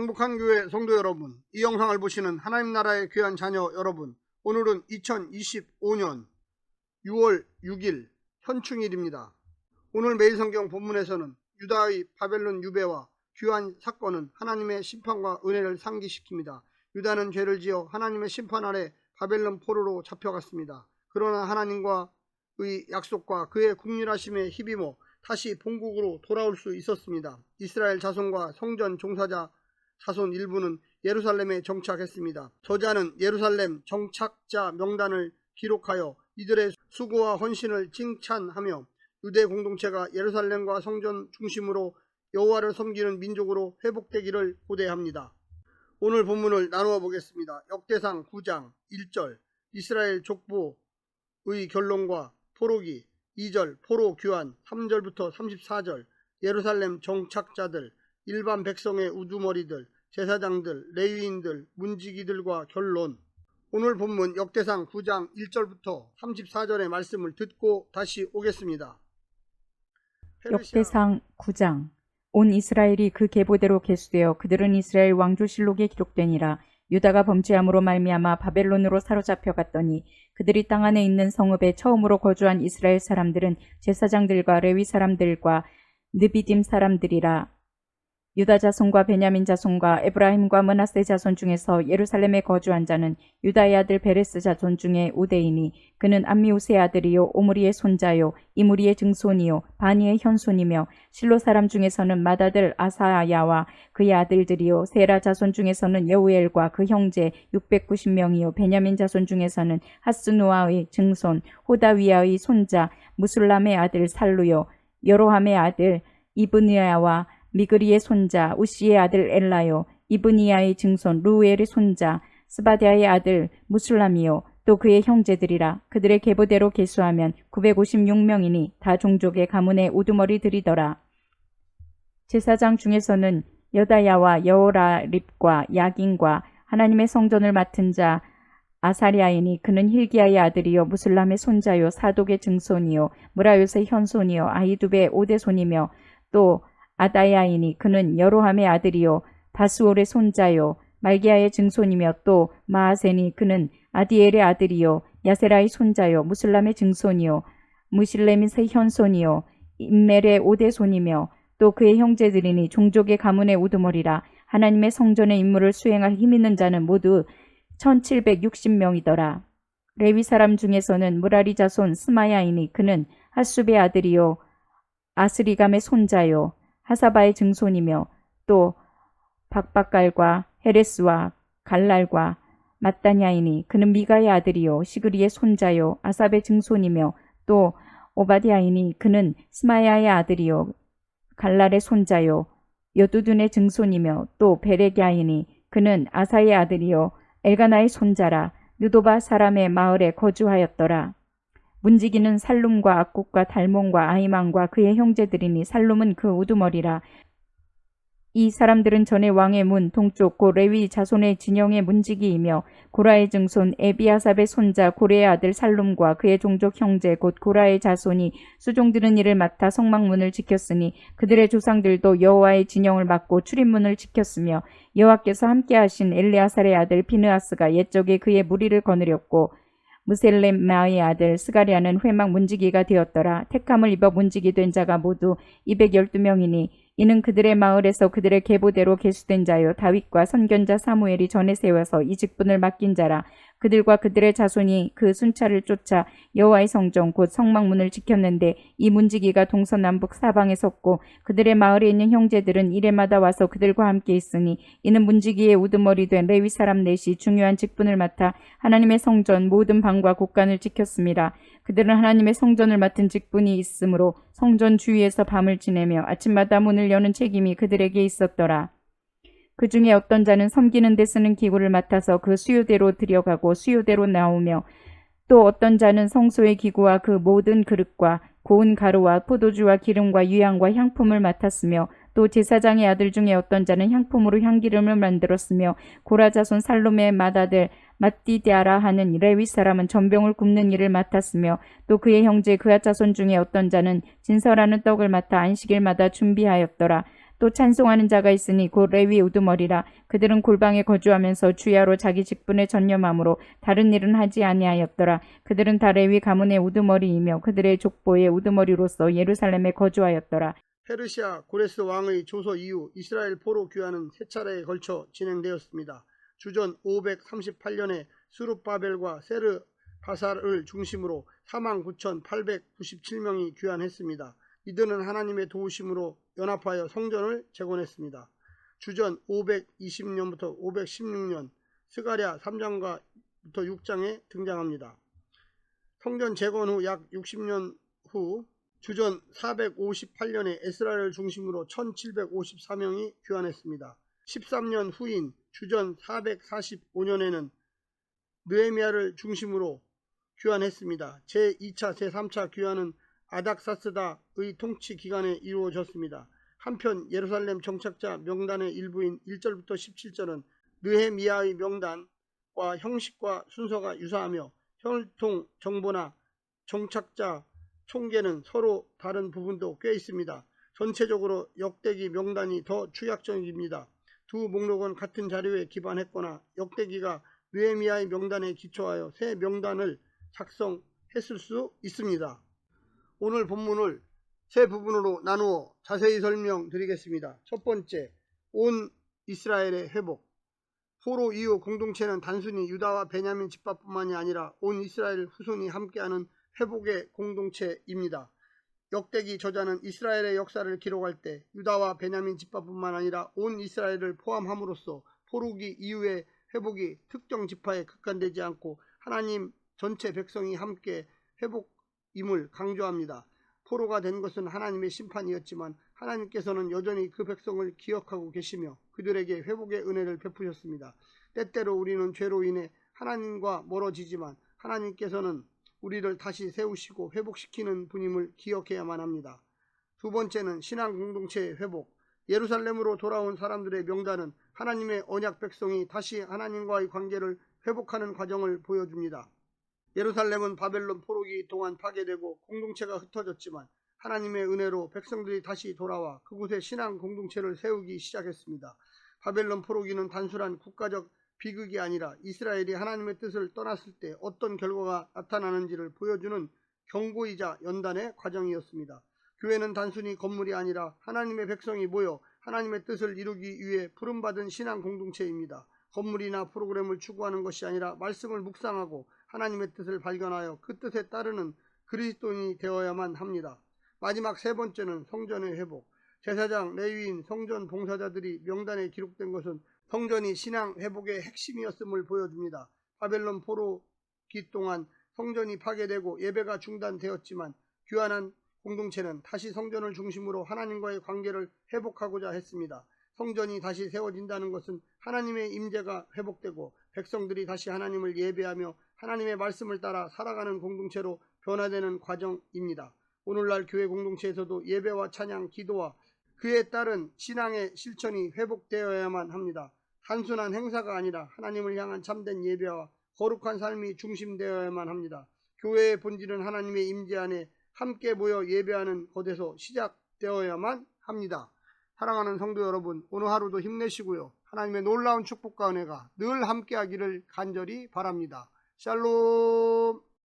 행복한 교회 성도 여러분, 이 영상을 보시는 하나님 나라의 귀한 자녀 여러분, 오늘은 2025년 6월 6일 현충일입니다. 오늘 매일 성경 본문에서는 유다의 바벨론 유배와 귀환 사건은 하나님의 심판과 은혜를 상기시킵니다. 유다는 죄를 지어 하나님의 심판 아래 바벨론 포로로 잡혀갔습니다. 그러나 하나님과의 약속과 그의 국률하심에 힘입어 다시 본국으로 돌아올 수 있었습니다. 이스라엘 자손과 성전 종사자 자손 일부는 예루살렘에 정착했습니다. 저자는 예루살렘 정착자 명단을 기록하여 이들의 수고와 헌신을 칭찬하며 유대 공동체가 예루살렘과 성전 중심으로 여호와를 섬기는 민족으로 회복되기를 고대합니다. 오늘 본문을 나누어 보겠습니다. 역대상 9장 1절 이스라엘 족보의 결론과 포로기 2절 포로 귀환 3절부터 34절 예루살렘 정착자들 일반 백성의 우두머리들 제사장들 레위인들 문지기들과 결론. 오늘 본문 역대상 9장 1절부터 34절의 말씀을 듣고 다시 오겠습니다. 역대상 9장 온 이스라엘이 그 계보대로 계수되어 그들은 이스라엘 왕조실록에 기록되니라. 유다가 범죄함으로 말미암아 바벨론으로 사로잡혀 갔더니 그들이 땅 안에 있는 성읍에 처음으로 거주한 이스라엘 사람들은 제사장들과 레위 사람들과 느비딤 사람들이라. 유다 자손과 베냐민 자손과 에브라임과 므낫세 자손 중에서 예루살렘에 거주한 자는 유다의 아들 베레스 자손 중에 우대이니 그는 암미우스의 아들이요 오므리의 손자요 이므리의 증손이요 바니의 현손이며 실로 사람 중에서는 맏아들 아사야와 그의 아들들이요 세라 자손 중에서는 여우엘과 그 형제 690명이요 베냐민 자손 중에서는 하스누아의 증손 호다위아의 손자 무술람의 아들 살루요 여로함의 아들 이브니아와 미그리의 손자 우시의 아들 엘라요 이브니아의 증손 루엘의 손자 스바디아의 아들 무술람이요 또 그의 형제들이라. 그들의 계보대로 계수하면 956명이니 다 종족의 가문의 우두머리들이더라. 제사장 중에서는 여다야와 여호라립과 야긴과 하나님의 성전을 맡은 자 아사랴이니 그는 힐기야의 아들이요 무술람의 손자요 사독의 증손이요 무라요스의 현손이요 아히두베의 오대손이며 또 아다야이니 그는 여로함의 아들이요 바스올의 손자요 말기야의 증손이며 또 마아세니 그는 아디엘의 아들이요 야세라의 손자요 무술람의 증손이요 무실레밋의 현손이요 임멜의 오대손이며 또 그의 형제들이니 종족의 가문의 우두머리라. 하나님의 성전의 임무를 수행할 힘있는 자는 모두 1760명이더라. 레위 사람 중에서는 무라리 자손 스마야이니 그는 하숲의 아들이요 아스리감의 손자요 하사바의 증손이며 또 박박갈과 헤레스와 갈랄과 마따냐이니 그는 미가의 아들이요 시그리의 손자요 아삽의 증손이며 또 오바디아이니 그는 스마야의 아들이요 갈랄의 손자요 여두둔의 증손이며 또 베레갸이니 그는 아사의 아들이요 엘가나의 손자라. 느도바 사람의 마을에 거주하였더라. 문지기는 살룸과 악국과 달몬과 아히만과 그의 형제들이니 살룸은 그 우두머리라. 이 사람들은 전에 왕의 문 동쪽 고 레위 자손의 진영의 문지기이며 고라의 증손 에비아삽의 손자 고레의 아들 살룸과 그의 종족 형제 곧 고라의 자손이 수종드는 일을 맡아 성막문을 지켰으니 그들의 조상들도 여호와의 진영을 맡고 출입문을 지켰으며 여호와께서 함께하신 엘레아살의 아들 비느하스가 옛적에 그의 무리를 거느렸고 무셀레마의 아들 스가랴는 회막 문지기가 되었더라. 택함을 입어 문지기 된 자가 모두 212명이니 이는 그들의 마을에서 그들의 계보대로 계수된 자요 다윗과 선견자 사무엘이 전에 세워서 이 직분을 맡긴 자라. 그들과 그들의 자손이 그 순찰을 쫓아 여호와의 성전 곧 성막문을 지켰는데 이 문지기가 동서남북 사방에 섰고 그들의 마을에 있는 형제들은 이레마다 와서 그들과 함께 있으니 이는 문지기의 우두머리 된 레위 사람 넷이 중요한 직분을 맡아 하나님의 성전 모든 방과 곳간을 지켰습니다. 그들은 하나님의 성전을 맡은 직분이 있으므로 성전 주위에서 밤을 지내며 아침마다 문을 여는 책임이 그들에게 있었더라. 그 중에 어떤 자는 섬기는 데 쓰는 기구를 맡아서 그 수요대로 들여가고 수요대로 나오며 또 어떤 자는 성소의 기구와 그 모든 그릇과 고운 가루와 포도주와 기름과 유향과 향품을 맡았으며 또 제사장의 아들 중에 어떤 자는 향품으로 향기름을 만들었으며 고라 자손 살롬의 맏아들 마띠디아라 하는 레위 사람은 전병을 굽는 일을 맡았으며 또 그의 형제 그앗 자손 중에 어떤 자는 진설하는 떡을 맡아 안식일마다 준비하였더라. 또 찬송하는 자가 있으니 곧 레위 우두머리라. 그들은 골방에 거주하면서 주야로 자기 직분에 전념함으로 다른 일은 하지 아니하였더라. 그들은 다 레위 가문의 우두머리이며 그들의 족보의 우두머리로서 예루살렘에 거주하였더라. 페르시아 고레스 왕의 조서 이후 이스라엘 포로 귀환은 세 차례에 걸쳐 진행되었습니다. 주전 538년에 수룹바벨과 세르바살을 중심으로 49,897명이 귀환했습니다. 이들은 하나님의 도우심으로 연합하여 성전을 재건했습니다. 주전 520년부터 516년 스가랴 3장부터 6장에 등장합니다. 성전 재건 후 약 60년 후 주전 458년에 에스라를 중심으로 1754명이 귀환했습니다. 13년 후인 주전 445년에는 느헤미야를 중심으로 귀환했습니다. 제2차, 제3차 귀환은 아닥사스다의 통치 기간에 이루어졌습니다. 한편 예루살렘 정착자 명단의 일부인 1절부터 17절은 느헤미야의 명단과 형식과 순서가 유사하며 혈통 정보나 정착자 총계는 서로 다른 부분도 꽤 있습니다. 전체적으로 역대기 명단이 더 축약적입니다. 두 목록은 같은 자료에 기반했거나 역대기가 느헤미야의 명단에 기초하여 새 명단을 작성했을 수 있습니다. 오늘 본문을 세 부분으로 나누어 자세히 설명드리겠습니다. 첫 번째, 온 이스라엘의 회복. 포로 이후 공동체는 단순히 유다와 베냐민 집합뿐만이 아니라 온 이스라엘 후손이 함께하는 회복의 공동체입니다. 역대기 저자는 이스라엘의 역사를 기록할 때 유다와 베냐민 집합뿐만 아니라 온 이스라엘을 포함함으로써 포로기 이후의 회복이 특정 지파에 국한되지 않고 하나님 전체 백성이 함께 회복임을 강조합니다. 포로가 된 것은 하나님의 심판이었지만 하나님께서는 여전히 그 백성을 기억하고 계시며 그들에게 회복의 은혜를 베푸셨습니다. 때때로 우리는 죄로 인해 하나님과 멀어지지만 하나님께서는 우리를 다시 세우시고 회복시키는 분임을 기억해야만 합니다. 두 번째는 신앙 공동체의 회복. 예루살렘으로 돌아온 사람들의 명단은 하나님의 언약 백성이 다시 하나님과의 관계를 회복하는 과정을 보여줍니다. 예루살렘은 바벨론 포로기 동안 파괴되고 공동체가 흩어졌지만 하나님의 은혜로 백성들이 다시 돌아와 그곳에 신앙 공동체를 세우기 시작했습니다. 바벨론 포로기는 단순한 국가적 비극이 아니라 이스라엘이 하나님의 뜻을 떠났을 때 어떤 결과가 나타나는지를 보여주는 경고이자 연단의 과정이었습니다. 교회는 단순히 건물이 아니라 하나님의 백성이 모여 하나님의 뜻을 이루기 위해 부름받은 신앙 공동체입니다. 건물이나 프로그램을 추구하는 것이 아니라 말씀을 묵상하고 하나님의 뜻을 발견하여 그 뜻에 따르는 그리스도인이 되어야만 합니다. 마지막 세 번째는 성전의 회복. 제사장, 레위인, 성전 봉사자들이 명단에 기록된 것은 성전이 신앙 회복의 핵심이었음을 보여줍니다. 바벨론 포로기 동안 성전이 파괴되고 예배가 중단되었지만 귀환한 공동체는 다시 성전을 중심으로 하나님과의 관계를 회복하고자 했습니다. 성전이 다시 세워진다는 것은 하나님의 임재가 회복되고 백성들이 다시 하나님을 예배하며 하나님의 말씀을 따라 살아가는 공동체로 변화되는 과정입니다. 오늘날 교회 공동체에서도 예배와 찬양, 기도와 그에 따른 신앙의 실천이 회복되어야만 합니다. 단순한 행사가 아니라 하나님을 향한 참된 예배와 거룩한 삶이 중심되어야만 합니다. 교회의 본질은 하나님의 임재 안에 함께 모여 예배하는 곳에서 시작되어야만 합니다. 사랑하는 성도 여러분, 오늘 하루도 힘내시고요. 하나님의 놀라운 축복과 은혜가 늘 함께하기를 간절히 바랍니다. 샬롬.